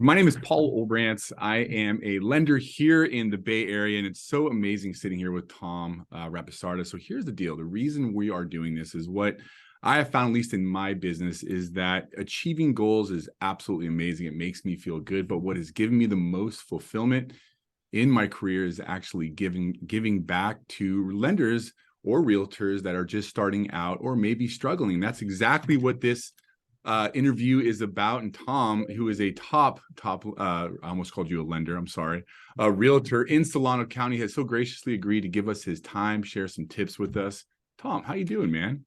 My name is Paul Olbrantz. I am a lender here in the Bay Area, and it's so amazing sitting here with Tom Rapisarda. So here's the deal. The reason we are doing this is what I have found, at least in my business, is that achieving goals is absolutely amazing. It makes me feel good. But what has given me the most fulfillment in my career is actually giving back to lenders or realtors that are just starting out or maybe struggling. That's exactly what this interview is about. And Tom, who is a top I almost called you a lender, I'm sorry, a realtor in Solano County, has so graciously agreed to give us his time, share some tips with us. Tom, how you doing, man?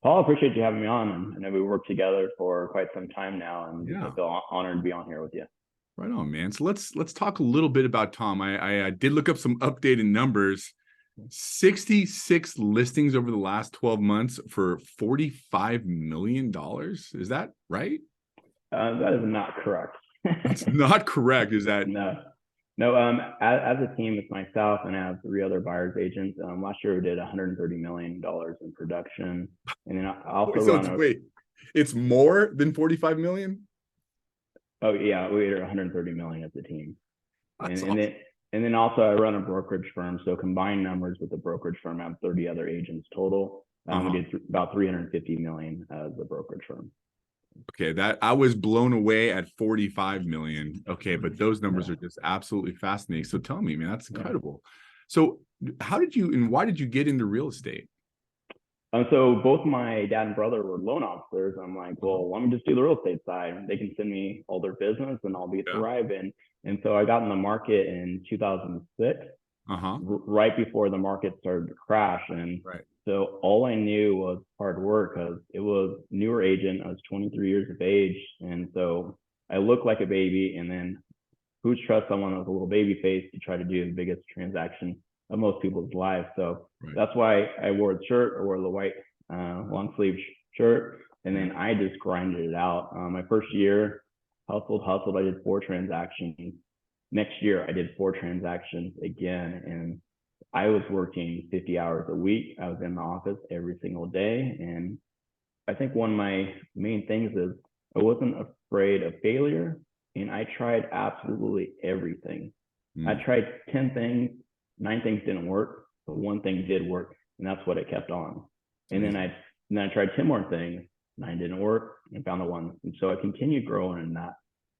Paul, appreciate you having me on. And I know we worked together for quite some time now, and Yeah, I feel honored to be on here with you. right on, man. So let's talk a little bit about Tom. I did look up some updated numbers. 66 listings over the last 12 months for $45 million. Is that right? That is not correct. That's not correct. Is that? No, no. As a team, it's myself and I have three other buyers agents. Last year we did $130 million in production, and then I also So run it's wait, it's more than 45 million? Oh yeah, we did 130 million as a team, That's and awesome. then also I run a brokerage firm. So combined numbers with the brokerage firm, I have 30 other agents total. We did about 350 million as the brokerage firm. Okay, that I was blown away at 45 million. Okay, but those numbers Yeah. are just absolutely fascinating. So tell me, man, that's Yeah. incredible. So how did you and why did you get into real estate? So both my dad and brother were loan officers. I'm like, well, let me just do the real estate side. They can send me all their business and I'll be Yeah. thriving. And so I got in the market in 2006, Uh-huh. right before the market started to crash. And Right. so all I knew was hard work because it was newer agent. I was 23 years of age. And so I looked like a baby. And then who's trust someone with a little baby face to try to do the biggest transaction of most people's lives? So Right. that's why I wore the shirt. I wore the white long sleeve shirt, and Yeah. then I just grinded it out. My first year, hustled. I did 4 transactions. Next year, I did 4 transactions again, and I was working 50 hours a week. I was in the office every single day, and I think one of my main things is I wasn't afraid of failure, and I tried absolutely everything. I Mm. tried 10 things, 9 things didn't work, but one thing did work, and that's what it kept on. It's And amazing. then I tried 10 more things, 9 didn't work, and found the one. And so I continued growing in that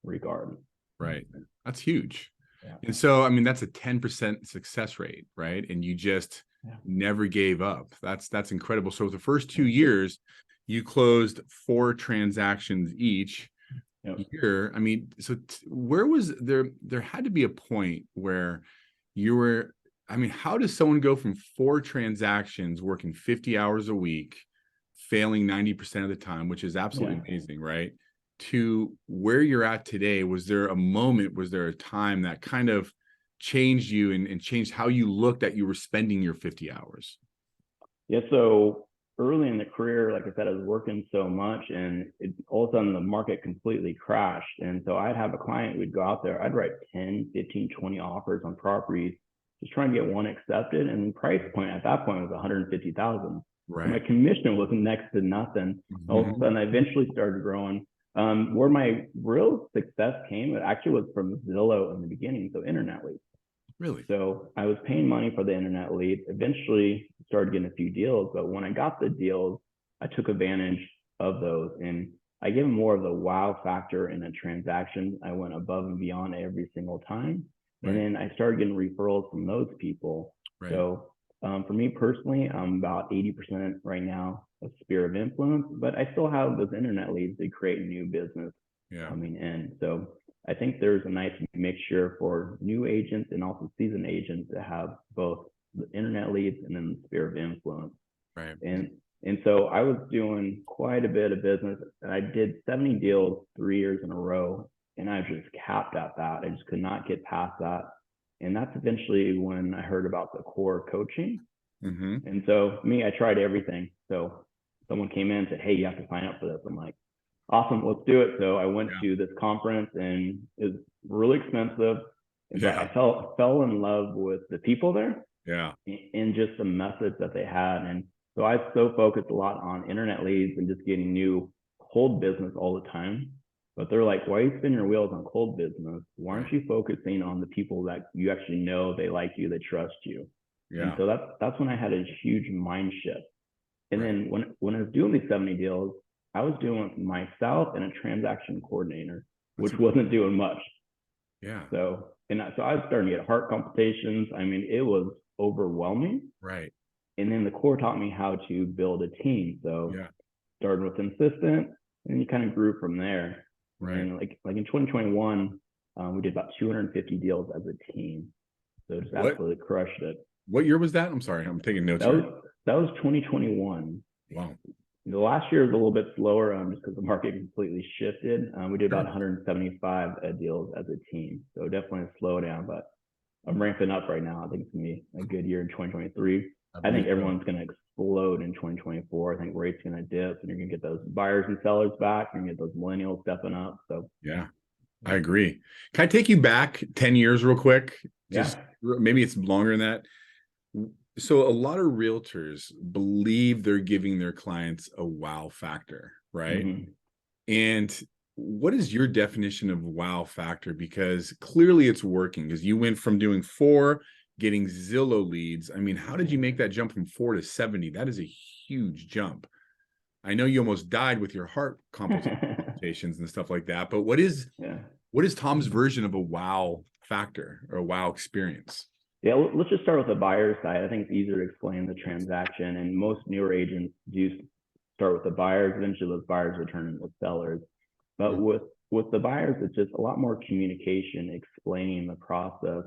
regard. Right. That's huge. Yeah. And so, I mean, that's a 10% success rate, right? And you just Yeah. never gave up. That's incredible. So the first 2 years, you closed 4 transactions each Yep. year. I mean, so where was there had to be a point where you were, I mean, how does someone go from 4 transactions, working 50 hours a week, failing 90% of the time, which is absolutely Yeah. amazing, right? To where you're at today? Was there a moment, was there a time that kind of changed you and changed how you looked at you were spending your 50 hours? Yeah, so early in the career, like I said, I was working so much and all of a sudden the market completely crashed. And so I'd have a client, we'd go out there, I'd write 10, 15, 20 offers on properties, just trying to get one accepted. And the price point at that point was 150,000. So my Right. commission was next to nothing. All of a Mhm. sudden I eventually started growing. Where my real success came, it actually was from Zillow in the beginning, so internet leads. Really? So I was paying money for the internet leads. Eventually started getting a few deals, but when I got the deals, I took advantage of those and I gave them more of the wow factor in a transaction. I went above and beyond every single time. And Right. then I started getting referrals from those people. Right. So for me personally, I'm about 80% right now of sphere of influence, but I still have those internet leads to create new business Yeah. coming in. So I think there's a nice mixture for new agents and also seasoned agents to have both the internet leads and then the sphere of influence. Right. And so I was doing quite a bit of business and I did 70 deals 3 years in a row. And I was just capped at that. I just could not get past that. And that's eventually when I heard about the core coaching. Mm-hmm. And so me, I tried everything. So someone came in and said, hey, you have to sign up for this. I'm like, awesome, let's do it. So I went Yeah. to this conference and it was really expensive, but Yeah. I fell in love with the people there Yeah. and just the methods that they had. And so I so focused a lot on internet leads and just getting new cold business all the time. But they're like, why are you spinning your wheels on cold business? Why aren't Right. you focusing on the people that you actually know, they like you, they trust you? And Yeah. so that's when I had a huge mind shift. And Right. then when I was doing these 70 deals, I was doing myself and a transaction coordinator, That's which wasn't doing much. yeah. So I was starting to get heart palpitations. I mean, it was overwhelming. Right. And then the core taught me how to build a team. So Yeah. started with an assistant, and you kind of grew from there. And Right. then like in 2021, we did about 250 deals as a team. So just What absolutely crushed it. what year was that? I'm sorry. I'm taking notes That was here. that was 2021. Wow. The last year was a little bit slower just because the market completely shifted. We did about Sure. 175 deals as a team. So definitely a slowdown, but I'm ramping up right now. I think it's going to be a good year in 2023. I I think believe so. everyone's going to explode in 2024. I think rates going to dip, and you're going to get those buyers and sellers back. You're going to get those millennials stepping up. So Yeah, I agree. Can I take you back 10 years real quick? Just yeah. maybe it's longer than that. So a lot of realtors believe they're giving their clients a wow factor, right? Mm-hmm. And what is your definition of wow factor? Because clearly it's working, because you went from doing 4, getting Zillow leads. I mean, how did you make that jump from 4 to 70? That is a huge jump. I know you almost died with your heart palpitations and stuff like that, but Yeah. what is Tom's version of a wow factor or a wow experience? Yeah, let's just start with the buyer side. I think it's easier to explain the transaction, and most newer agents do start with the buyers. Eventually, those buyers will turn into sellers. But with the buyers, it's just a lot more communication, explaining the process.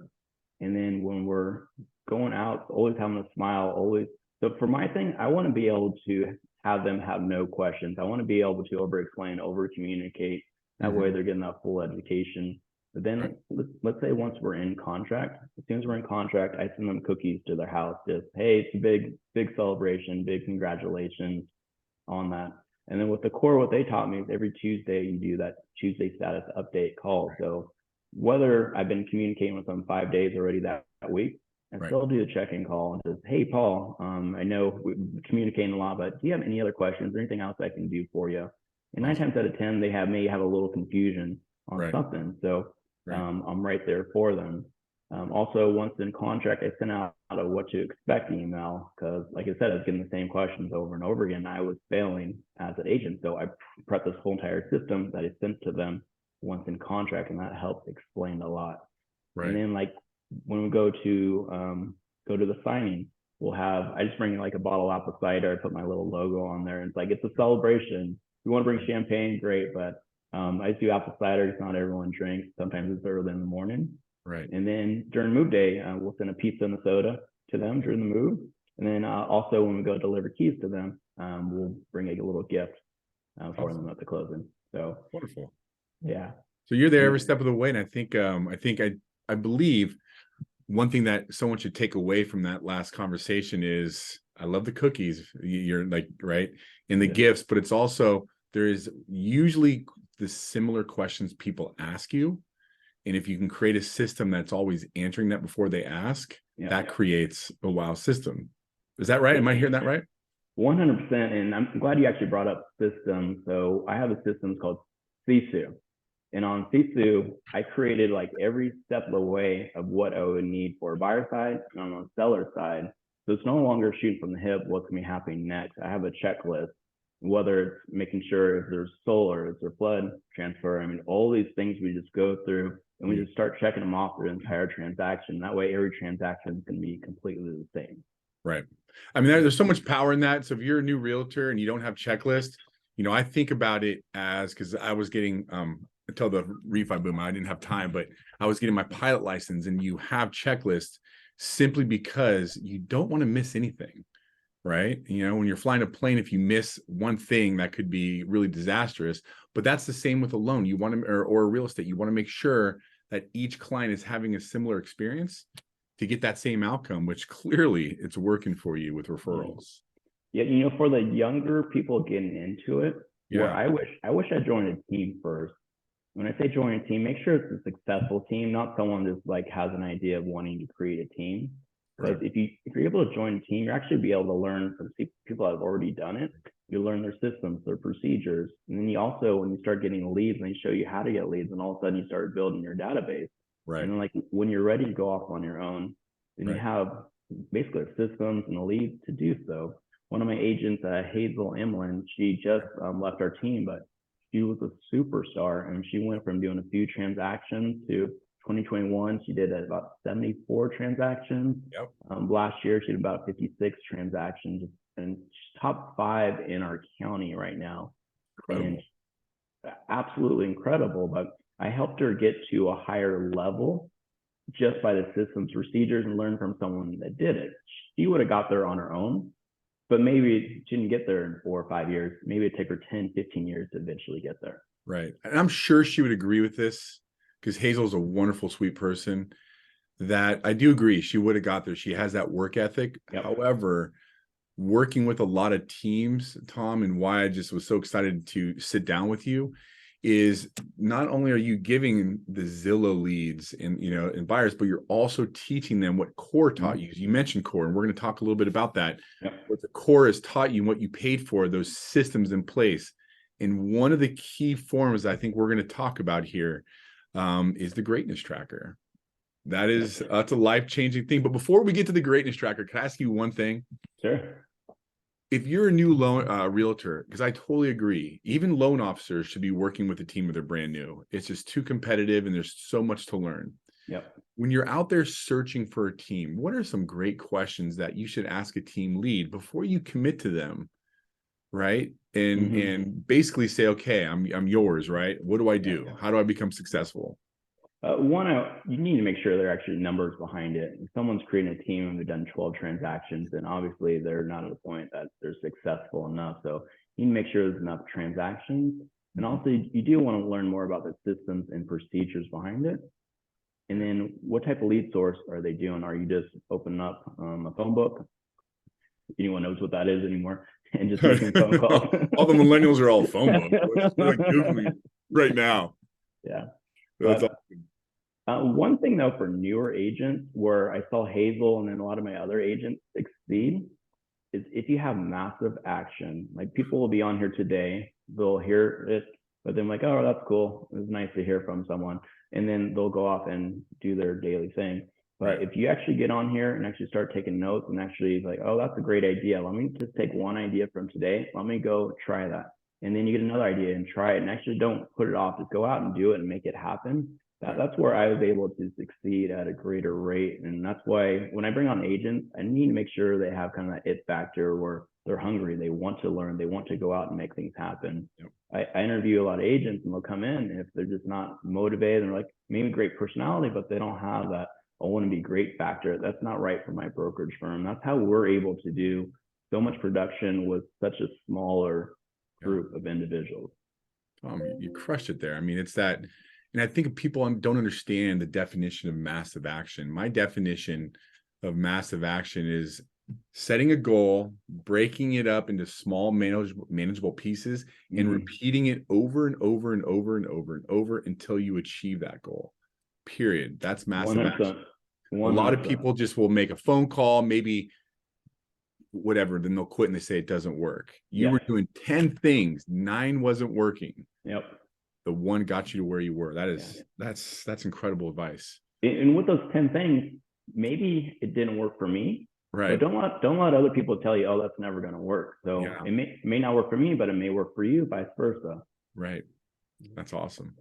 And then when we're going out, always having a smile, always. So for my thing, I want to be able to have them have no questions. I want to be able to over explain, over communicate. That way, they're getting that full education. But Right. then let's say once we're in contract, as soon as we're in contract, I send them cookies to their house. Just, hey, it's a big celebration, big congratulations on that. And then with the core, what they taught me is every Tuesday you do that Tuesday status update call. So whether I've been communicating with them 5 days already that week, I Right. still do the check-in call and just, hey, Paul, I know we're communicating a lot, but do you have any other questions or anything else I can do for you? And 9 times out of 10, they may have a little confusion on Right. something. So Right. I'm right there for them. Also, once in contract, I sent out a what to expect email because, like I said, I was getting the same questions over and over again. I was failing as an agent. So I prepped this whole entire system that I sent to them once in contract, and that helped explain a lot. And Right. then, like, when we go to the signing, I just bring like a bottle of apple cider. I put my little logo on there, and it's like, it's a celebration. If you want to bring champagne, great, but I just do apple cider. It's not everyone drinks. Sometimes it's early in the morning. Right. And then during move day, we'll send a pizza and a soda to them during the move. And then also when we go deliver keys to them, we'll bring a little gift for them at the closing. So Wonderful. yeah. So you're there And every step of the way. And I believe one thing that someone should take away from that last conversation is, I love the cookies. You're like, right. And the yeah. gifts, but it's also, there is usually the similar questions people ask you. And if you can create a system that's always answering that before they ask, that creates a wow system. Is that right? Am I hearing that right? 100%. And I'm glad you actually brought up systems. So I have a system called Sisu. And on Sisu, I created like every step of the way of what I would need for a buyer side and on the seller side. So it's no longer shooting from the hip, what's going to be happening next. I have a checklist, whether it's making sure if there's solar, if there's flood transfer. I mean, all these things we just go through and we just start checking them off through the entire transaction. That way, every transaction is going to be completely the same. Right. I mean, there's so much power in that. So if you're a new realtor and you don't have checklists, I think about it as, because I was getting until the refi boom, I didn't have time, but I was getting my pilot license, and you have checklists simply because you don't want to miss anything, right? When you're flying a plane, if you miss one thing, that could be really disastrous. But that's the same with a loan. You want to, or real estate, you want to make sure that each client is having a similar experience to get that same outcome, which clearly it's working for you with referrals. Yeah, for the younger people getting into it, where I wish I joined a team first. When I say join a team, make sure it's a successful team, not someone just like has an idea of wanting to create a team. Because if you're able to join a team, you're actually be able to learn from people that have already done it. you learn their systems, their procedures. And then you also, when you start getting leads, and they show you how to get leads, and all of a sudden you start building your database. Right. And then like when you're ready to go off on your own, then you have basically the systems and the leads to do so. One of my agents, Hazel Emlyn, she just left our team, but she was a superstar, and she went from doing a few transactions to 2021. She did about 74 transactions. Yep. Last year, she did about 56 transactions, and she's top 5 in our county right now. Incredible. And absolutely incredible. But I helped her get to a higher level just by the systems, procedures, and learn from someone that did it. She would have got there on her own, but maybe she didn't get there in 4 or 5 years. Maybe it'd take her 10, 15 years to eventually get there. Right. And I'm sure she would agree with this, because Hazel's a wonderful, sweet person, that I do agree she would have got there. She has that work ethic. Yep. However, working with a lot of teams, Tom, and why I just was so excited to sit down with you is not only are you giving the Zillow leads and, you know, and buyers, but you're also teaching them what core taught you. You mentioned core, and we're going to talk a little bit about that. Yep. What the core has taught you and what you paid for, those systems in place. And one of the key forms I think we're going to talk about here is the greatness tracker. That is, that's a life-changing thing. But before we get to the greatness tracker, can I ask you one thing? Sure. If you're a new loan realtor, because I totally agree, even loan officers should be working with a team if they're brand new. It's just too competitive and there's so much to learn. Yep. When you're out there searching for a team, what are some great questions that you should ask a team lead before you commit to them, right? And and basically say, okay, I'm yours, right? What do I do? How do I become successful? One, you need to make sure there are actually numbers behind it. If someone's creating a team and they've done 12 transactions, then obviously they're not at a point that they're successful enough. So you need to make sure there's enough transactions. And also, you do want to learn more about the systems and procedures behind it. And then what type of lead source are they doing? Are you just opening up a phone book? Anyone knows what that is anymore? And just making phone calls. All the millennials are all phone book. We're like Googling right now. Yeah. That's awesome. One thing though, for newer agents, where I saw Hazel and then a lot of my other agents succeed, is if you have massive action. Like, people will be on here today, they'll hear it, but then like, oh, that's cool. It was nice to hear from someone. And then they'll go off and do their daily thing. But if you actually get on here and actually start taking notes and actually like, oh, that's a great idea. Let me just take one idea from today. Let me go try that. And then you get another idea and try it, and actually don't put it off. Just go out and do it and make it happen. That's where I was able to succeed at a greater rate. And that's why when I bring on agents, I need to make sure they have kind of that it factor where they're hungry. They want to learn. They want to go out and make things happen. Yep. I interview a lot of agents, and they'll come in, and if they're just not motivated, they're like, maybe great personality, but they don't have that I want to be great factor. That's not right for my brokerage firm. That's how we're able to do so much production with such a smaller group of individuals. You crushed it there. I mean, it's that, and I think people don't understand the definition of massive action. My definition of massive action is setting a goal, breaking it up into small manageable pieces, and repeating it over and over and over and over and over until you achieve that goal. Period. That's massive 100%. Action. 100%. A lot of people just will make a phone call, maybe whatever, then they'll quit and they say it doesn't work. You were doing 10 things, 9 wasn't working. Yep. The one got you to where you were. That is that's incredible advice. And with those 10 things, maybe it didn't work for me. Right. But don't let other people tell you, oh, that's never going to work. So it may not work for me, but it may work for you, vice versa. Right. That's awesome.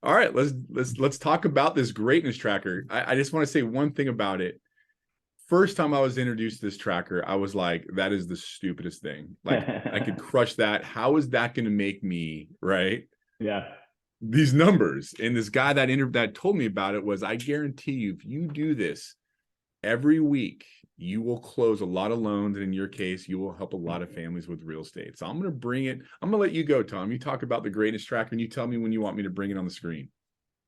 All right, let's talk about this greatness tracker. I just want to say one thing about it. First time I was introduced to this tracker, I was like, that is the stupidest thing. Like, I could crush that. How is that going to make me, right? Yeah. These numbers. And this guy that told me about it was, I guarantee you, if you do this every week, you will close a lot of loans. And in your case, you will help a lot of families with real estate. So I'm going to bring it. I'm going to let you go, Tom. You talk about the greatness tracker and you tell me when you want me to bring it on the screen.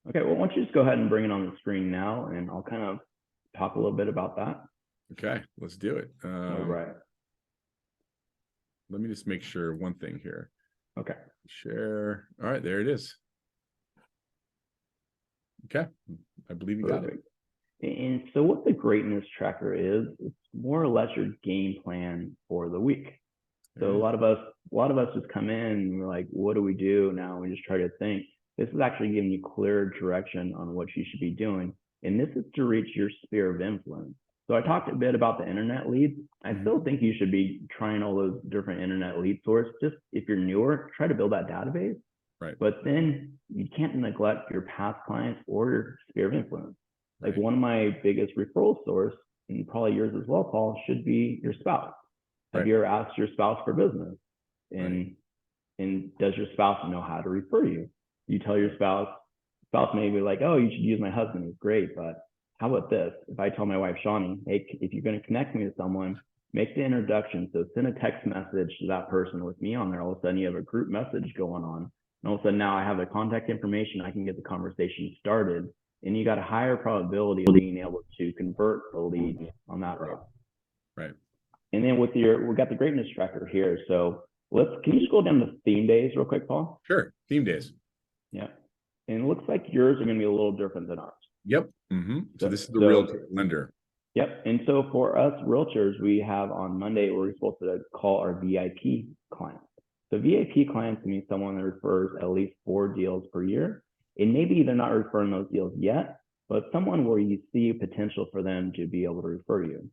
Okay. Well, why don't you just go ahead and bring it on the screen now, and I'll kind of talk a little bit about that. Okay, let's do it. All right. Let me just make sure one thing here. Okay. Share. All right, there it is. Okay, I believe you got it. And so what the greatness tracker is, it's more or less your game plan for the week. So Yeah. a lot of us just come in and we're like, what do we do now? We just try to think. This is actually giving you clear direction on what you should be doing. And this is to reach your sphere of influence. So I talked a bit about the internet leads. I still think you should be trying all those different internet lead sources. Just if you're newer, try to build that database. Right. But then you can't neglect your past clients or your sphere of influence. Like Right. one of my biggest referral source, and probably yours as well, Paul, should be your spouse. Have Right. you ever asked your spouse for business? Right. And does your spouse know how to refer you? You tell your spouse may be like, oh, you should use my husband. He's great, but how about this? If I tell my wife, Shawnee, hey, if you're going to connect me to someone, make the introduction. So send a text message to that person with me on there. All of a sudden you have a group message going on. And all of a sudden now I have the contact information. I can get the conversation started. And you got a higher probability of being able to convert the lead on that route. Right. And then we got the greatness tracker here. So can you just go down to theme days real quick, Paul? Sure. Theme days. Yeah. And it looks like yours are going to be a little different than ours. Yep. So this is the realtor lender. Yep. And so for us realtors, we have on Monday, we're supposed to call our VIP clients. So VIP clients means someone that refers at least 4 deals per year. And maybe they're not referring those deals yet, but someone where you see potential for them to be able to refer you.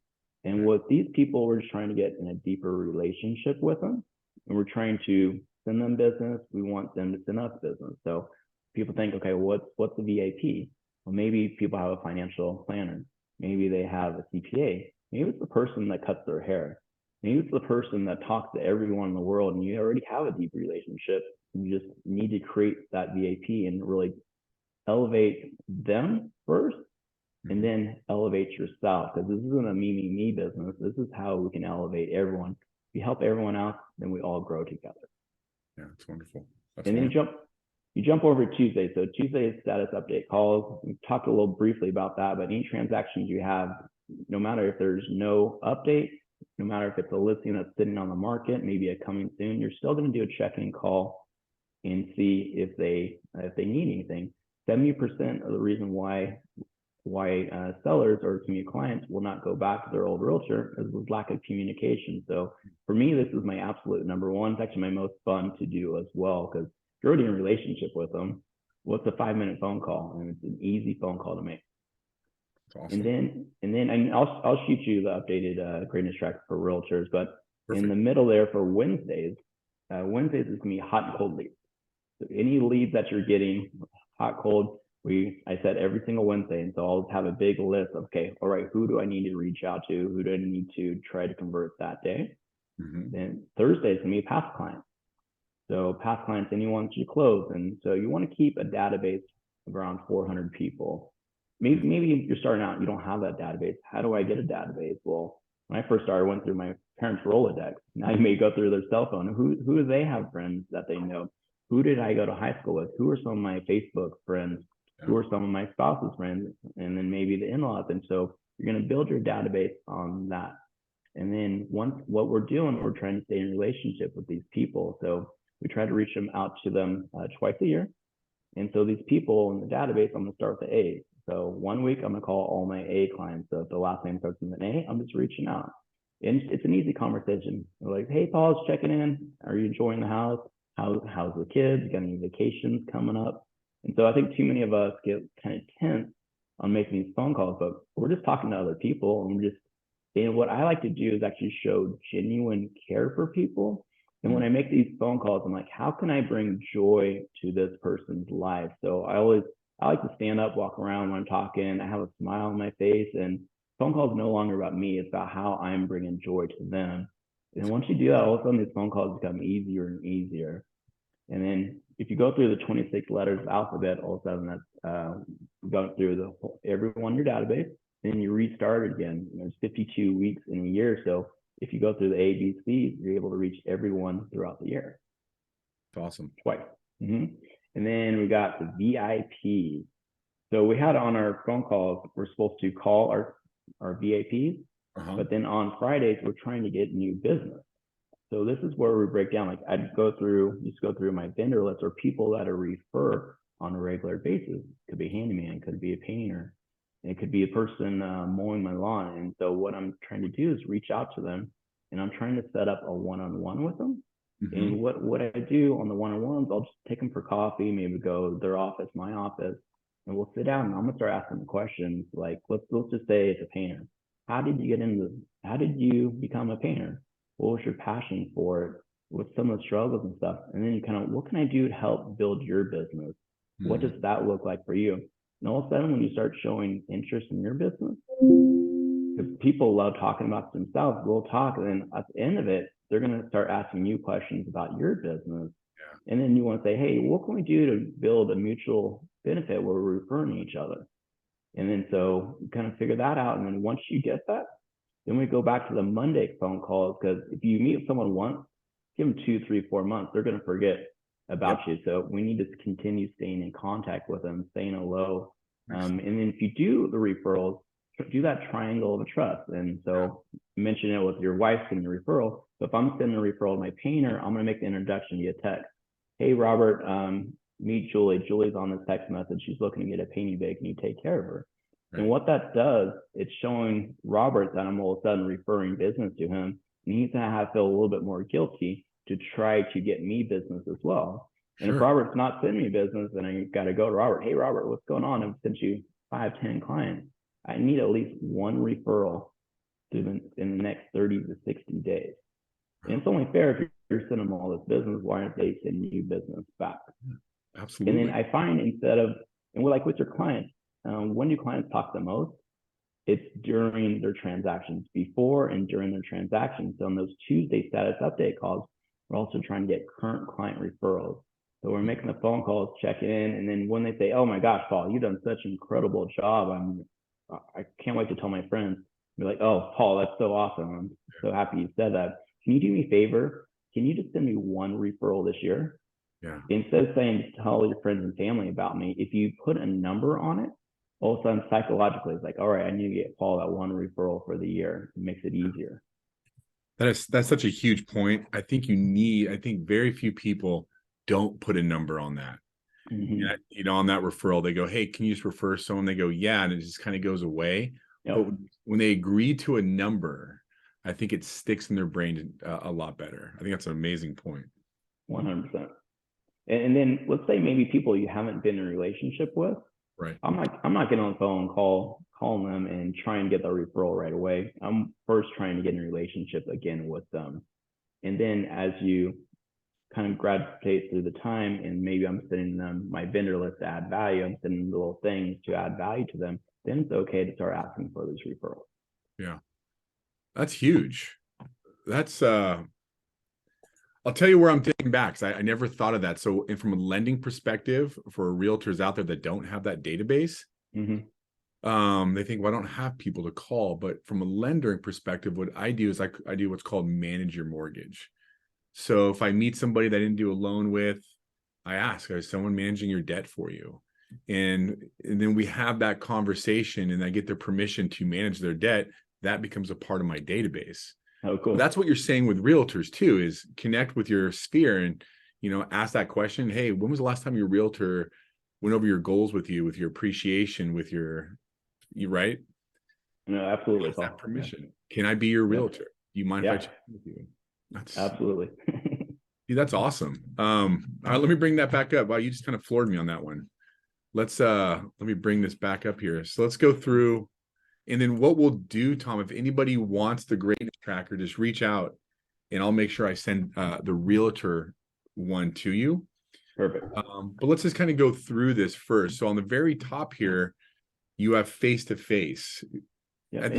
And with these people, we're just trying to get in a deeper relationship with them. And we're trying to send them business. We want them to send us business. So people think, okay, what's the VIP? Well, maybe people have a financial planner. Maybe they have a CPA. Maybe it's the person that cuts their hair. Maybe it's the person that talks to everyone in the world and you already have a deep relationship. You just need to create that VIP and really elevate them first and then elevate yourself, because this isn't a me business. This is how we can elevate everyone. If you help everyone out, then we all grow together. Yeah, it's wonderful. And then you jump over to Tuesday. So Tuesday is status update calls. We talked a little briefly about that, but any transactions you have, no matter if there's no update, no matter if it's a listing that's sitting on the market, maybe a coming soon, you're still going to do a check-in call and see if they need anything. 70% of the reason why sellers or community clients will not go back to their old realtor is with lack of communication. So for me, this is my absolute number one. It's actually my most fun to do as well, because you're already in a relationship with them. What's a 5-minute phone call? And it's an easy phone call to make. Awesome. And then I'll shoot you the updated greatness tracker for realtors. But perfect. In the middle there for Wednesdays is going to be hot and cold leads. So any leads that you're getting, hot, cold, I said every single Wednesday. And so I'll have a big list of, okay, all right, who do I need to reach out to? Who do I need to try to convert that day? Then Thursday is going to be past clients. So past clients, anyone you close. And so you want to keep a database of around 400 people. Maybe you're starting out, you don't have that database. How do I get a database? Well, when I first started, I went through my parents' Rolodex. Now you may go through their cell phone. Who do they have friends that they know? Who did I go to high school with? Who are some of my Facebook friends? Who are some of my spouse's friends? And then maybe the in-laws. And so you're going to build your database on that. And then what we're doing, we're trying to stay in relationship with these people. So we try to reach them out to them twice a year. And so these people in the database, I'm going to start with the A. So 1 week, I'm going to call all my A clients. So if the last name starts with an A, I'm just reaching out. And it's an easy conversation. They're like, hey, Paul's checking in. Are you enjoying the house? How's the kids? Got any vacations coming up? And so I think too many of us get kind of tense on making these phone calls, but we're just talking to other people. And what I like to do is actually show genuine care for people. And when I make these phone calls, I'm like, how can I bring joy to this person's life? So I like to stand up, walk around when I'm talking. I have a smile on my face, and phone calls are no longer about me. It's about how I'm bringing joy to them. And once you do that, all of a sudden these phone calls become easier and easier. And then if you go through the 26 letters of the alphabet, all of a sudden that's going through everyone in your database. Then you restart again. There's 52 weeks in a year. So if you go through the A, B, C, you're able to reach everyone throughout the year. That's awesome. Twice. And then we got the VIP. So we had on our phone calls, we're supposed to call our VIPs, but then on Fridays, we're trying to get new business. So this is where we break down. Like I'd used to go through my vendor list or people that I refer on a regular basis. It could be a handyman, it could be a painter, it could be a person mowing my lawn. And so what I'm trying to do is reach out to them and I'm trying to set up a one-on-one with them. Mm-hmm. And what I do on the one-on-ones, I'll just take them for coffee, maybe go to their office, my office, and we'll sit down and I'm gonna start asking them questions. Like, let's just say it's a painter. How did you become a painter? What was your passion for it? What's some of the struggles and stuff? And then you kind of, what can I do to help build your business? What does that look like for you? And all of a sudden, when you start showing interest in your business, because people love talking about themselves, we'll talk, and then at the end of it, they're going to start asking you questions about your business. Yeah. And then you want to say, hey, what can we do to build a mutual benefit where we're referring each other? And then so you kind of figure that out. And then once you get that, then we go back to the Monday phone calls, because if you meet someone once, give them 2, 3, 4 months, they're going to forget about you. So we need to continue staying in contact with them, saying hello. And then if you do the referrals, do that triangle of trust. And so mention it with your wife sending a referral. So if I'm sending a referral to my painter, I'm going to make the introduction via text. Hey, Robert, meet Julie. Julie's on this text message. She's looking to get a painting bag. Can you take care of her? Right. And what that does, it's showing Robert that I'm all of a sudden referring business to him. And he's going to feel a little bit more guilty to try to get me business as well. And if Robert's not sending me business, then I got to go to Robert. Hey, Robert, what's going on? I've sent you 5, 10 clients. I need at least one referral in the next 30 to 60 days. And it's only fair if you're sending them all this business, why aren't they sending you business back? Absolutely. And then I find instead of, and we're like with your clients, when do clients talk the most? It's during their transactions, before and during their transactions. So on those Tuesday status update calls, we're also trying to get current client referrals. So we're making the phone calls, checking in, and then when they say, "Oh my gosh, Paul, you've done such an incredible job. I can't wait to tell my friends." Be like, "Oh, Paul, that's so awesome. I'm so happy you said that. Can you do me a favor? Can you just send me one referral this year?" Yeah. Instead of saying, "Tell all your friends and family about me," if you put a number on it, all of a sudden psychologically it's like, all right, I need to get Paul that one referral for the year. It makes it easier. That's such a huge point. I think very few people don't put a number on that. Mm-hmm. On that referral, they go, "Hey, can you just refer someone?" They go, "Yeah," and it just kind of goes away. Yep. But when they agree to a number, I think it sticks in their brain a lot better. I think that's an amazing point. 100%. And then let's say maybe people you haven't been in a relationship with. Right. I'm not getting on the phone, calling them and try and get the referral right away. I'm first trying to get in a relationship again with them. And then as you kind of gravitate through the time, and maybe I'm sending them my vendor list to add value, I'm sending little things to add value to them, then it's okay to start asking for those referrals. Yeah. That's huge. That's I'll tell you where I'm thinking back, because I never thought of that. So, and from a lending perspective, for realtors out there that don't have that database, they think, well, I don't have people to call. But from a lending perspective, what I do is I do what's called manage your mortgage. So if I meet somebody that I didn't do a loan with, I ask, is someone managing your debt for you? And then we have that conversation, and I get their permission to manage their debt. That becomes a part of my database. Oh, cool. But that's what you're saying with realtors too, is connect with your sphere and, ask that question. Hey, when was the last time your realtor went over your goals with you, with your appreciation, with you right? No, absolutely. That permission. Yeah. Can I be your realtor? Do you mind if I check with you? Absolutely. See, that's awesome. All right, let me bring that back up. Wow, you just kind of floored me on that one. Let me bring this back up here. So let's go through. And then what we'll do, Tom, if anybody wants the greatness tracker, just reach out and I'll make sure I send the realtor one to you. Perfect. But let's just kind of go through this first. So on the very top here, you have face-to-face. Yeah.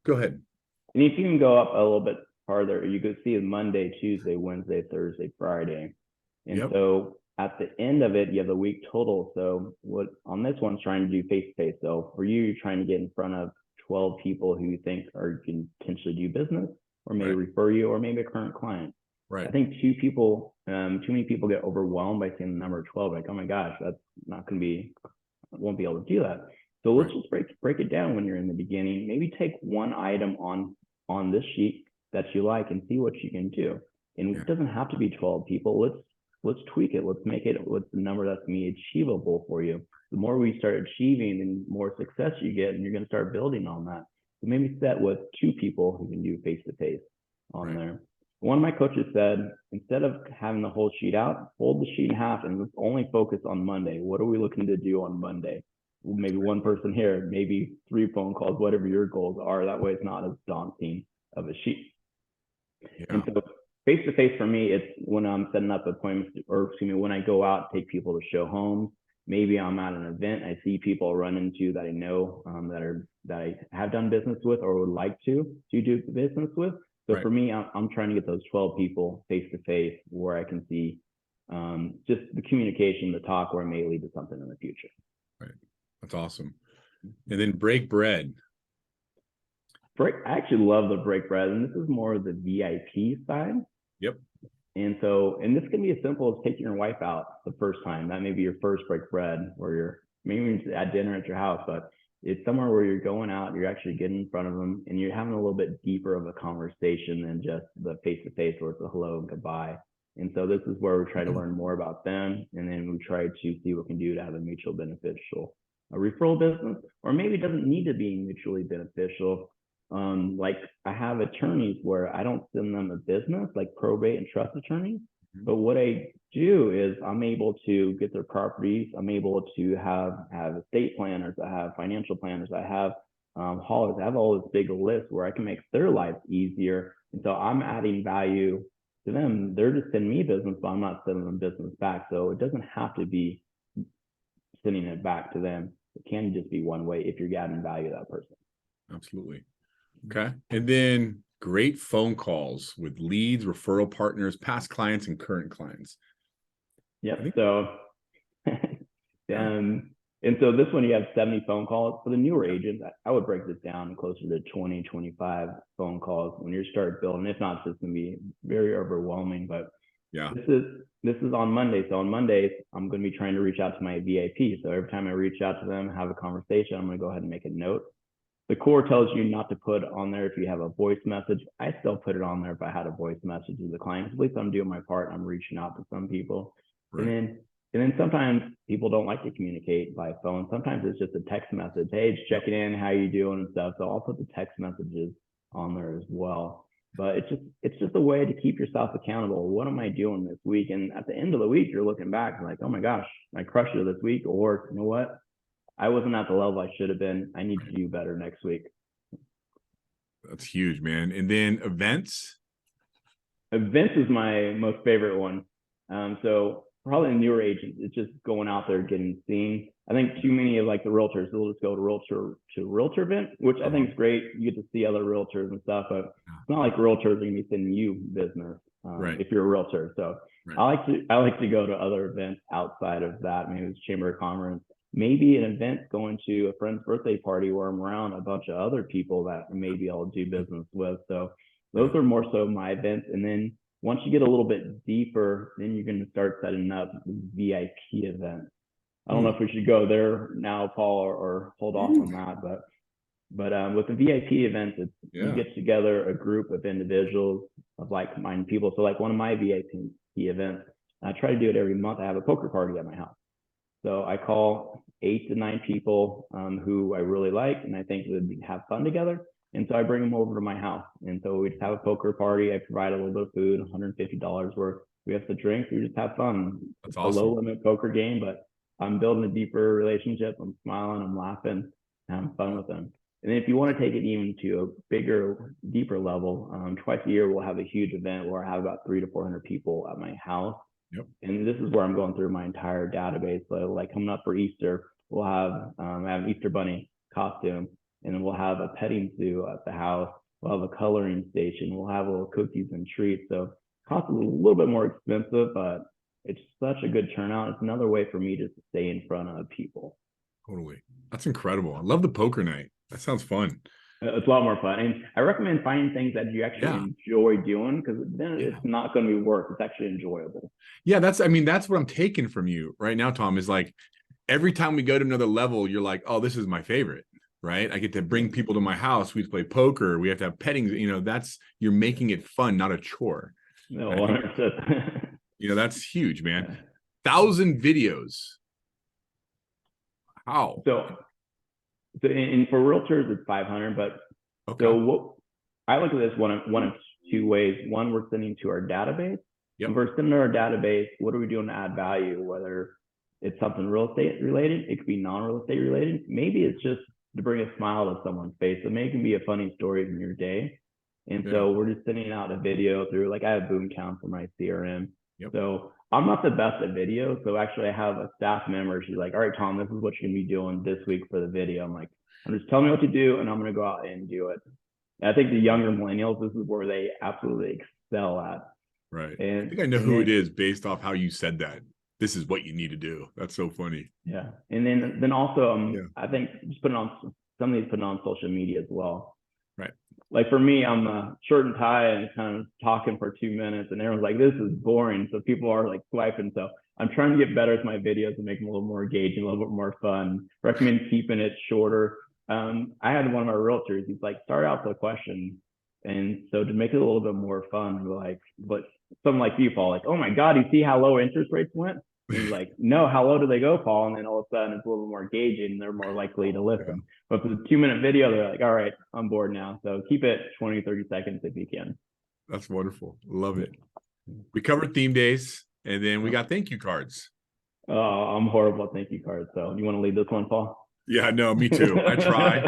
Go ahead. And if you can go up a little bit farther, you could see Monday, Tuesday, Wednesday, Thursday, Friday. And so at the end of it, you have the week total. So what on this one's trying to do face-to-face. So for you, you're trying to get in front of 12 people who you think can potentially do business or may refer you, or maybe a current client. Right. I think too many people get overwhelmed by seeing the number 12. Like, oh my gosh, that's not going to be, I won't be able to do that. So let's just break it down when you're in the beginning. Maybe take one item on this sheet that you like and see what you can do. And it doesn't have to be 12 people. Let's tweak it. Let's make it what's the number that's going to be achievable for you. The more we start achieving, the more success you get, and you're going to start building on that. So maybe set with 2 people who can do face-to-face. on Right. there. One of my coaches said, instead of having the whole sheet out, fold the sheet in half and let's only focus on Monday. What are we looking to do on Monday? Maybe one person here, maybe 3 phone calls, whatever your goals are. That way it's not as daunting of a sheet. Yeah. And so face to face for me, it's when I'm setting up appointments, or excuse me, when I go out, take people to show homes. Maybe I'm at an event, I see people run into that I know that I have done business with or would like to do business with. So Right. for me, I'm trying to get those 12 people face to face where I can see just the communication, the talk, where it may lead to something in the future. Right. That's awesome. And then break bread. I actually love the break bread, and this is more of the VIP side. Yep. And this can be as simple as taking your wife out the first time. That may be your first break bread, or you're maybe at dinner at your house, but it's somewhere where you're going out, you're actually getting in front of them, and you're having a little bit deeper of a conversation than just the face-to-face where it's a hello and goodbye. And so this is where we try to learn more about them, and then we try to see what we can do to have a mutual beneficial a referral business, or maybe it doesn't need to be mutually beneficial. Like I have attorneys where I don't send them a business, like probate and trust attorneys. But what I do is I'm able to get their properties. I'm able to have estate planners. I have financial planners. I have haulers. I have all this big list where I can make their lives easier. And so I'm adding value to them. They're just sending me business, but I'm not sending them business back. So it doesn't have to be sending it back to them. It can just be one way if you're adding value to that person. Absolutely. Okay. And then great phone calls with leads, referral partners, past clients, and current clients. Yep. So, and so this one, you have 70 phone calls. For the newer agents, I would break this down closer to 20, 25 phone calls when you start building. If not, it's going to be very overwhelming. But yeah, this is on Monday. So on Mondays, I'm going to be trying to reach out to my VIP. So every time I reach out to them, have a conversation, I'm going to go ahead and make a note. The core tells you not to put on there if you have a voice message. I still put it on there if I had a voice message with the client. At least I'm doing my part. I'm reaching out to some people. Right. And then sometimes people don't like to communicate by phone. Sometimes it's just a text message. Hey, just checking in, how you doing and stuff. So I'll put the text messages on there as well. But it's just a way to keep yourself accountable. What am I doing this week? And at the end of the week, you're looking back like, oh my gosh, I crushed it this week. Or you know what? I wasn't at the level I should have been. I need to do better next week. That's huge, man. And then events. Events is my most favorite one. So probably newer agents, it's just going out there, getting seen. I think too many of like the realtors, they'll just go to realtor event, which I think is great. You get to see other realtors and stuff, but it's not like realtors are going to be sending you business if you're a realtor. So I like to go to other events outside of that. Maybe it's Chamber of Commerce. Maybe an event going to a friend's birthday party where I'm around a bunch of other people that maybe I'll do business with. So those are more so my events. And then once you get a little bit deeper, then you're going to start setting up VIP events. I don't know if we should go there now, Paul, or hold off on that. But with the VIP events, it's you get together a group of individuals of like-minded people. So like one of my VIP events, I try to do it every month. I have a poker party at my house. So I call 8 to 9 people who I really like and I think would have fun together. And so I bring them over to my house. And so we just have a poker party. I provide a little bit of food, $150 worth. We have to drink. We just have fun. That's awesome. A low limit poker game, but I'm building a deeper relationship. I'm smiling, I'm laughing, and having fun with them. And then if you want to take it even to a bigger, deeper level, twice a year we'll have a huge event where I have about 300 to 400 people at my house. Yep. And this is where I'm going through my entire database. So like coming up for Easter, we'll have I have an Easter bunny costume, and then we'll have a petting zoo at the house. We'll have a coloring station. We'll have little cookies and treats. So it costs a little bit more expensive, but it's such a good turnout. It's another way for me to stay in front of people. Totally. That's incredible. I love the poker night. That sounds fun. It's a lot more fun. And I recommend finding things that you actually enjoy doing, because then it's not going to be work. It's actually enjoyable. Yeah, that's what I'm taking from you right now, Tom, is like every time we go to another level, you're like, oh, this is my favorite, right? I get to bring people to my house. We play poker. We have to have petting. You're making it fun, not a chore. No, 100%. That's huge, man. 1,000 videos. How? So and for realtors, it's 500. But so what I look at this when I'm two ways. One, we're sending to our database. Yep. If we're sending to our database, what are we doing to add value? Whether it's something real estate related, it could be non-real estate related. Maybe it's just to bring a smile to someone's face. It may can be a funny story from your day. And so we're just sending out a video through, like I have boom count for my CRM. Yep. So I'm not the best at video. So actually I have a staff member. She's like, all right, Tom, this is what you're gonna be doing this week for the video. I'm like, I'm just telling me what to do and I'm gonna go out and do it. And I think the younger millennials, this is where they absolutely excel at. Right. And I think I know who it is based off how you said that. This is what you need to do. That's so funny. Yeah. And then also I think just putting on some of these putting on social media as well. Right. Like for me, I'm a shirt and tie and kind of talking for 2 minutes and everyone's like, this is boring. So people are like swiping. So I'm trying to get better with my videos and make them a little more engaging, a little bit more fun. Recommend keeping it shorter. I had one of our realtors, he's like, start out with a question. And so to make it a little bit more fun, we're like, but something like you, Paul, like, oh my God, you see how low interest rates went? And he's like, no, how low do they go, Paul? And then all of a sudden it's a little more engaging and they're more likely to listen. Yeah. But for the 2-minute video, they're like, all right, I'm bored now. So keep it 20, 30 seconds if you can. That's wonderful. Love it. We covered theme days and then we got thank you cards. Oh, I'm horrible at thank you cards. So you want to lead this one, Paul? Yeah, no, me too. I try.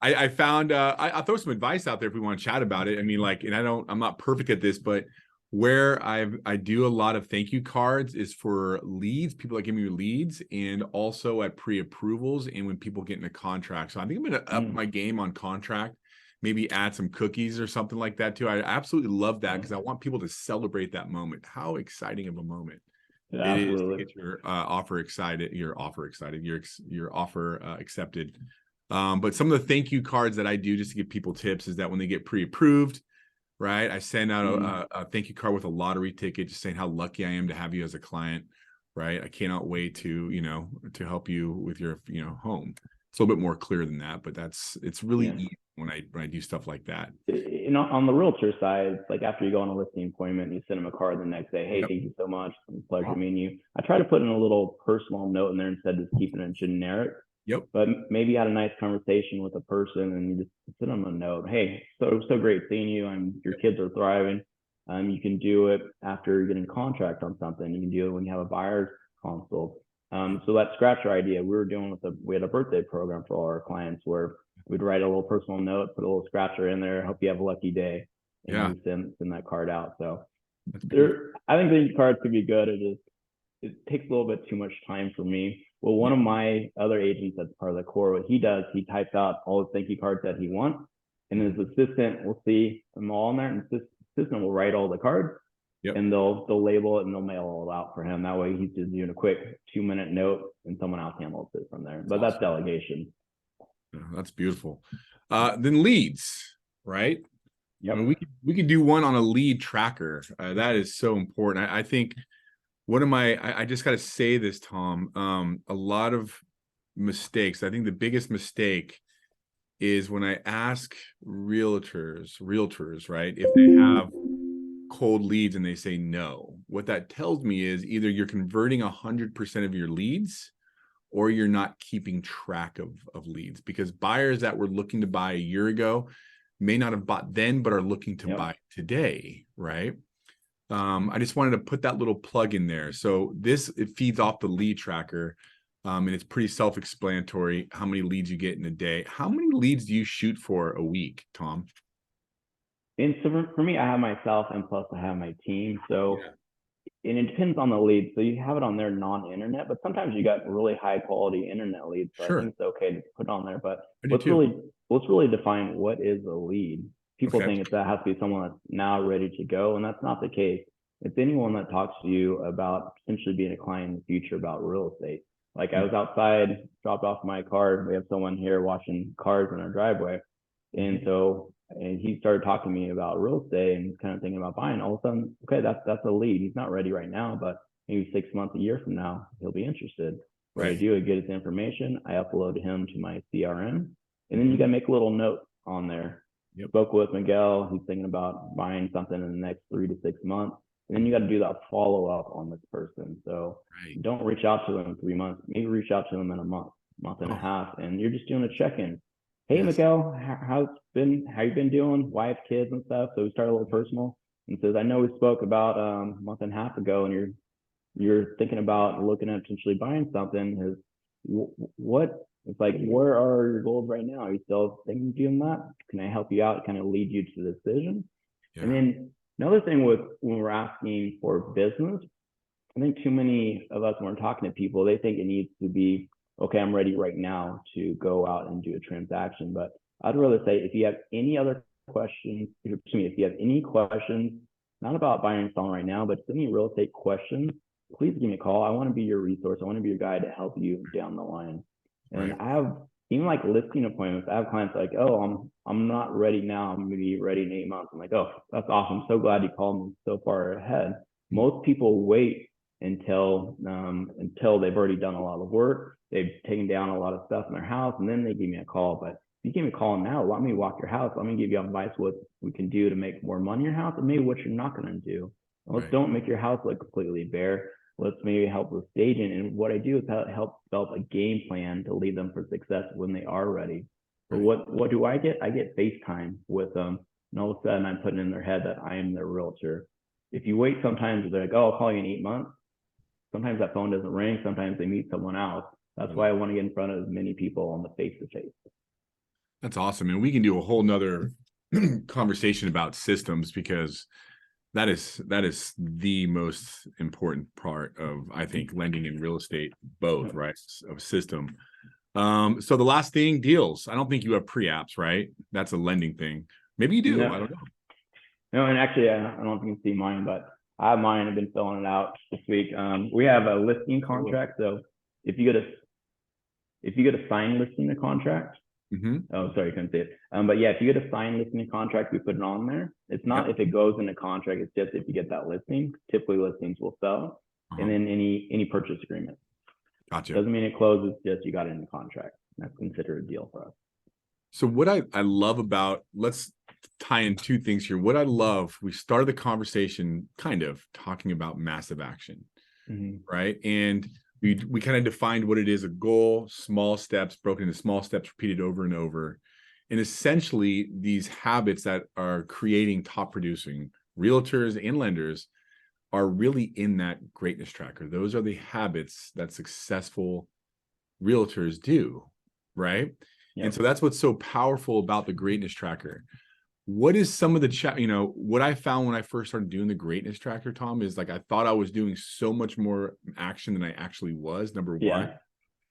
I found, I'll throw some advice out there if we want to chat about it. I mean, like, and I'm not perfect at this, but where I do a lot of thank you cards is for leads, people that give me leads, and also at pre-approvals and when people get into contract. So I think I'm going to up my game on contract, maybe add some cookies or something like that too. I absolutely love that because I want people to celebrate that moment. How exciting of a moment it is to get your offer accepted. But some of the thank you cards that I do just to give people tips is that when they get pre-approved, right, I send out a thank you card with a lottery ticket, just saying how lucky I am to have you as a client, right? I cannot wait to, to help you with your, home. It's a little bit more clear than that, but it's really easy when I do stuff like that. On the realtor side, like after you go on a listing appointment, you send them a card the next day. Hey, thank you so much. It's a pleasure meeting you. I try to put in a little personal note in there instead of just keeping it generic. Yep. But maybe you had a nice conversation with a person and you just send them a note. Hey, so great seeing you. Your kids are thriving. You can do it after you get in contract on something. You can do it when you have a buyer's consult. So that scratcher idea we were doing we had a birthday program for all our clients where we'd write a little personal note, put a little scratcher in there. Hope you have a lucky day. And send that card out. So I think these cards could be good. It takes a little bit too much time for me. Well, one of my other agents that's part of the core, what he does, he types out all the thank you cards that he wants, and his assistant will see them all in there, and his assistant will write all the cards, and they'll label it and they'll mail it all out for him. That way he's just doing a quick 2-minute note and someone else handles it from there. But that's delegation. Yeah, that's beautiful. Then leads, right? Yeah, I mean, we could do one on a lead tracker. That is so important. I think I just got to say this, Tom, a lot of mistakes. I think the biggest mistake is when I ask realtors, right, if they have cold leads and they say no. What that tells me is either you're converting 100% of your leads or you're not keeping track of leads, because buyers that were looking to buy a year ago may not have bought then, but are looking to buy today, right? I just wanted to put that little plug in there. So it feeds off the lead tracker, and it's pretty self-explanatory how many leads you get in a day. How many leads do you shoot for a week, Tom? And so for me, I have myself and plus I have my team. So and it depends on the lead. So you have it on there non-internet, but sometimes you got really high quality internet leads. So I think it's okay to put on there. But let's really define what is a lead. People think that has to be someone that's now ready to go, and that's not the case. It's anyone that talks to you about potentially being a client in the future about real estate. Like I was outside, dropped off my car. We have someone here watching cars in our driveway. And he started talking to me about real estate and kind of thinking about buying. All of a sudden, okay, that's a lead. He's not ready right now, but maybe 6 months, a year from now, he'll be interested. What I do is get his information. I upload him to my CRM, and then you got to make a little note on there. Spoke with Miguel. He's thinking about buying something in the next 3 to 6 months. And then you got to do that follow up on this person. So don't reach out to them in 3 months. Maybe reach out to them in a month and a half, and you're just doing a check-in. hey, Yes. Miguel, how you been doing? Wife, kids, and stuff. So we started a little personal, and says, I know we spoke about a month and a half ago, and you're thinking about looking at potentially buying something. What it's like, where are your goals right now? Are you still thinking of doing that? Can I help you out? Kind of lead you to the decision. And Yeah. then another thing with when we're asking for business, I think too many of us, when we're talking to people, they think it needs to be, okay, I'm ready right now to go out and do a transaction. But I'd rather say if you have any other questions, excuse me, if you have any questions, not about buying and selling right now, but any real estate questions, please give me a call. I want to be your resource. I want to be your guide to help you down the line. And Right. I have even like listing appointments. I have clients like, oh, I'm not ready now. I'm gonna be ready in 8 months. I'm like, oh, that's awesome. So glad you called me so far ahead. Most people wait until they've already done a lot of work, they've taken down a lot of stuff in their house, and then they give me a call. But if you give me a call now, let me walk your house, let me give you advice what we can do to make more money in your house, and maybe what you're not going to do. Let's Right. don't make your house look completely bare. Let's maybe help with staging. And what I do is help develop a game plan to lead them for success when they are ready. So Right. what do I get? I get FaceTime with them, and all of a sudden I'm putting in their head that I am their realtor. If you wait, sometimes they're like, oh, I'll call you in 8 months. Sometimes that phone doesn't ring. Sometimes they meet someone else. That's why I want to get in front of as many people on the face to face. That's awesome. And we can do a whole nother conversation about systems, because that is the most important part of, I think, lending and real estate, both, right? Of system. So the last thing, deals. I don't think you have pre-apps, right? That's a lending thing. Maybe you do. I No, don't know. no, and actually, I don't know if you can see mine, but I have mine. I've been filling it out this week. We have a listing contract. So if you get a if you get a signed listing contract, Mm-hmm. oh, sorry, I couldn't see it. But yeah, if you get a signed listing contract, we put it on there. It's not Yep. if it goes in the contract. It's just if you get that listing. Typically, listings will sell, and then any purchase agreement. Gotcha. Doesn't mean it closes. Just you got it in the contract. That's considered a deal for us. So what I love about, let's tie in two things here. What I love, we started the conversation kind of talking about massive action, right? And we kind of defined what it is: a goal, small steps, broken into small steps, repeated over and over. And essentially these habits that are creating top producing realtors and lenders are really in that greatness tracker. Those are the habits that successful realtors do, right? And Yep. so that's what's so powerful about the greatness tracker. What is some of the what I found when I first started doing the greatness tracker, Tom, is like I thought I was doing so much more action than I actually was. Number one, Yeah.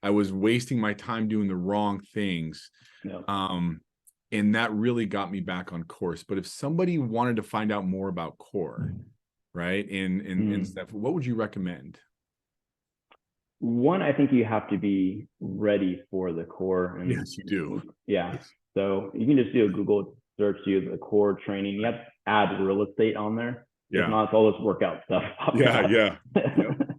I was wasting my time doing the wrong things. Yep. And that really got me back on course. But if somebody wanted to find out more about core, right, and stuff, what would you recommend? One, I think you have to be ready for the core. And Yes, you do. yeah, so you can just do a Google search, do the core training. You have to add real estate on there. If Yeah. not, it's all this workout stuff. Yeah. Yep.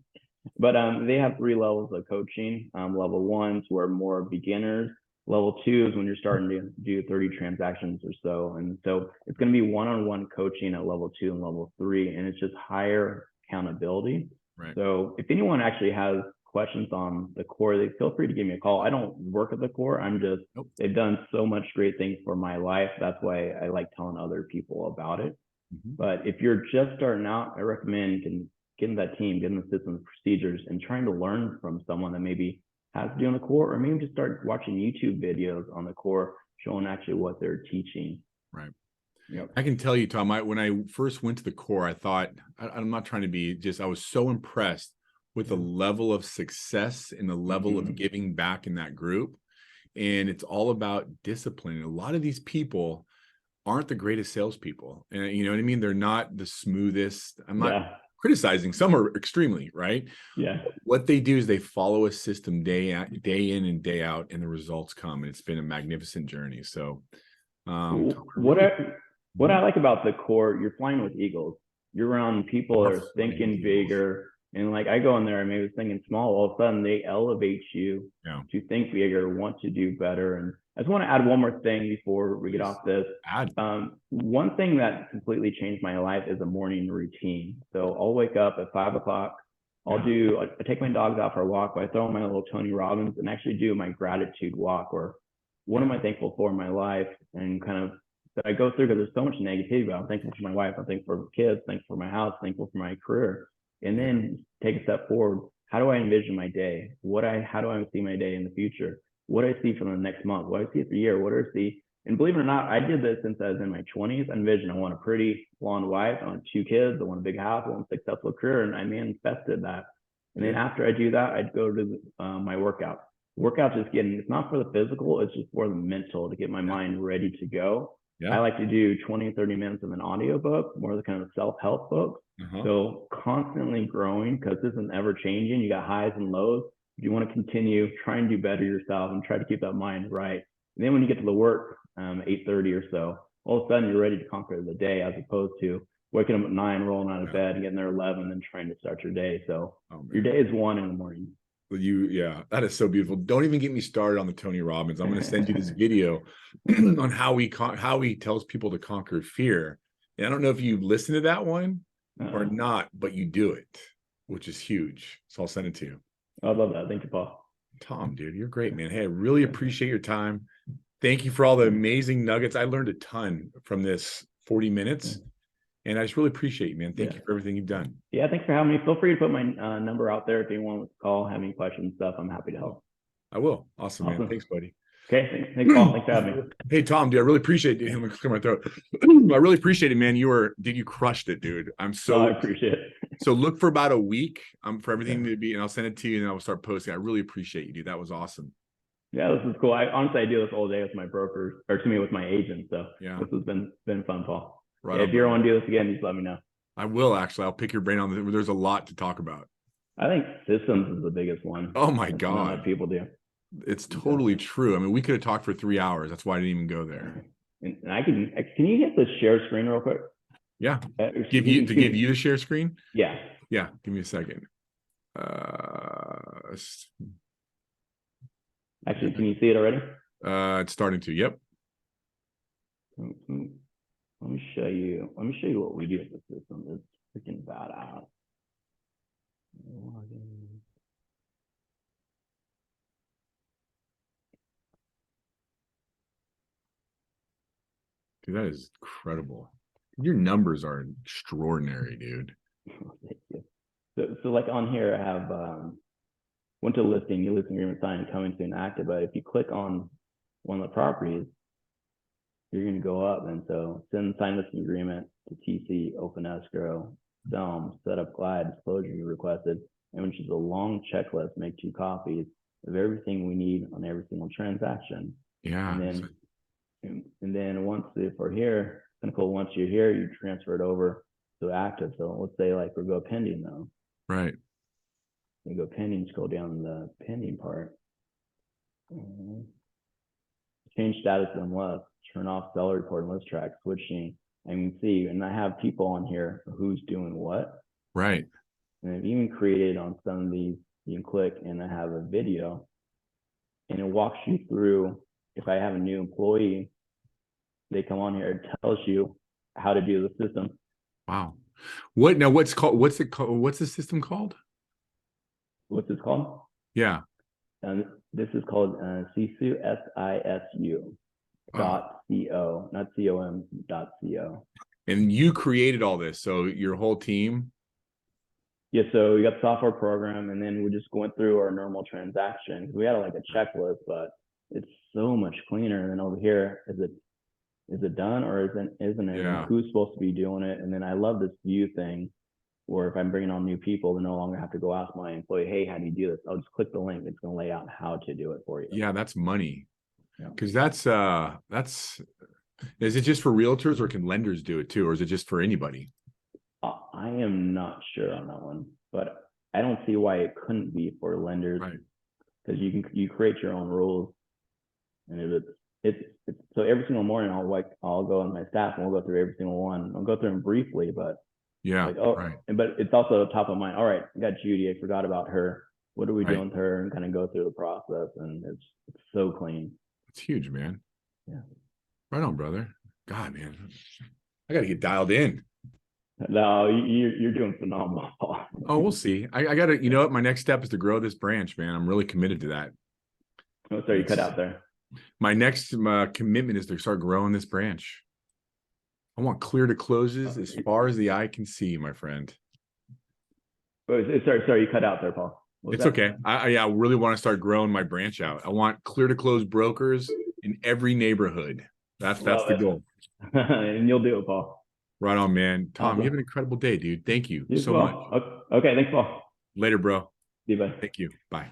But they have 3 levels of coaching. Level 1's where more beginners. Level 2 is when you're starting to do 30 transactions or so. And so it's going to be one-on-one coaching at level 2 and level 3, and it's just higher accountability. Right. So if anyone actually has questions on the core, they feel free to give me a call. I don't work at the core. I'm just, they've done so much great things for my life. That's why I like telling other people about it. But if you're just starting out, I recommend getting that team, getting the systems, procedures, and trying to learn from someone that maybe has to do on the core, or maybe just start watching YouTube videos on the core showing actually what they're teaching. Right. Yep. I can tell you, Tom, when I first went to the core, I thought, I'm not trying to be just, I was so impressed with the level of success and the level of giving back in that group. And it's all about discipline. A lot of these people aren't the greatest salespeople. And you know what I mean? They're not the smoothest. I'm not criticizing. Some are extremely, right? Yeah. What they do is they follow a system day in and day out, and the results come. And it's been a magnificent journey. So what I like about the core, you're flying with eagles. You're around people that are thinking bigger. And like I go in there and maybe thinking small, all of a sudden they elevate you to think bigger, want to do better. And I just want to add one more thing before we get off this. One thing that completely changed my life is a morning routine. So I'll wake up at 5 o'clock. I take my dogs out for a walk, but I throw on my little Tony Robbins and actually do my gratitude walk, where what am I thankful for in my life, and kind of that I go through, because there's so much negativity. But I'm thankful for my wife, I'm thankful for kids, thankful for my house, thankful for my career. And then take a step forward. How do I envision my day? How do I see my day in the future? What do I see for the next month? What do I see for the year? What do I see? And believe it or not, I did this since I was in my 20s. I envisioned I want a pretty blonde wife, I want 2 kids, I want a big house, I want a successful career, and I manifested that. And then after I do that, I'd go to my workout. Workout just it's not for the physical, it's just for the mental, to get my mind ready to go. I like to do 20, 30 minutes of an audio book, more of the kind of self-help book. So constantly growing, because this is ever changing. You got highs and lows. You want to continue, try and do better yourself, and try to keep that mind right. And then when you get to the work, 8:30 or so, all of a sudden you're ready to conquer the day, as opposed to waking up at 9, rolling out of bed, and getting there 11, and trying to start your day. So your day is 1 in the morning. That is so beautiful. Don't even get me started on the Tony Robbins. I'm going to send you this video on how he tells people to conquer fear. And I don't know if you listen to that one or not, but you do it, which is huge. So I'll send it to you. I love that. Thank you, Paul. Tom, dude, you're great, man. Hey, I really appreciate your time. Thank you for all the amazing nuggets. I learned a ton from this 40 minutes. And I just really appreciate you, man. Thank you for everything you've done. Yeah, thanks for having me. Feel free to put my number out there if anyone wants to call, have any questions, stuff. I'm happy to help. I will. Awesome, man. Thanks, buddy. Okay, thanks, Paul. Thanks for having me. Hey, Tom, dude, I really appreciate it. Let me clear my throat. I really appreciate it, man. You crushed it, dude. I appreciate it. So look for about a week for everything to be, and I'll send it to you, and then I'll start posting. I really appreciate you, dude. That was awesome. Yeah, this is cool. Honestly, I do this all day with my brokers, or to me, with my agents. So this has been fun, Paul. Right. If you ever want to do this again, just let me know. I will, actually. I'll pick your brain on there's a lot to talk about. I think systems is the biggest one. Oh my God. People do. It's totally true. I mean, we could have talked for 3 hours. That's why I didn't even go there. And can you hit the share screen real quick? Yeah. Give you the share screen? Yeah. Yeah. Give me a second. Actually, can you see it already? It's starting to. Yep. Let me show you what we do with the system. It's freaking badass. Dude, that is incredible. Your numbers are extraordinary, dude. Thank you. So like on here, I have went to listing, new listing agreement signed, coming soon active. But if you click on one of the properties, you're going to go up, and so send sign listing agreement to TC, open escrow, film, set up glide, disclosure you requested, and which is a long checklist. Make 2 copies of everything we need on every single transaction. Yeah. And then once you're here, you transfer it over to active. So let's say like we go pending though. Right. We go pending, scroll down the pending part. Change status on left, turn off seller report and list track, switching. And you can see, and I have people on here who's doing what. Right. And I've even created on some of these, you can click and I have a video and it walks you through. If I have a new employee, they come on here, it tells you how to do the system. Wow. What's the system called? What's this called? Yeah. This is called Sisu, SISU .co, not .com.co. And you created all this, so your whole team? Yeah, so we got the software program, and then we just went through our normal transaction. We had like a checklist, but it's so much cleaner than over here. Is it done or isn't it? Yeah. Who's supposed to be doing it? And then I love this view thing, where if I'm bringing on new people, they no longer have to go ask my employee, hey, how do you do this? I'll just click the link. It's going to lay out how to do it for you. Yeah, that's money. Because that's is it just for realtors, or can lenders do it too, or is it just for anybody? I am not sure on that one, but I don't see why it couldn't be for lenders, because you create your own rules, and it's so every single morning I'll go on my staff and we'll go through every single one. I'll go through them briefly, but but it's also top of mind. All right, I got Judy. I forgot about her. What are we doing with her? And kind of go through the process, and it's so clean. It's huge, man. Yeah. Right on, brother. God, man, I got to get dialed in. No, you're doing phenomenal. Oh, we'll see. I got to, you know what? My next step is to grow this branch, man. I'm really committed to that. Oh, sorry, you cut out there. My next commitment is to start growing this branch. I want clear to closes as far as the eye can see, my friend. Oh, sorry, you cut out there, Paul. It's okay. I really want to start growing my branch out. I want clear to close brokers in every neighborhood. That's the goal. And you'll do it, Paul. Right on, man. Tom, Awesome. you have an incredible day, dude. Thank you You as so well. much. Okay, thanks, Paul. Later, bro. See you, bye. Thank you. Bye.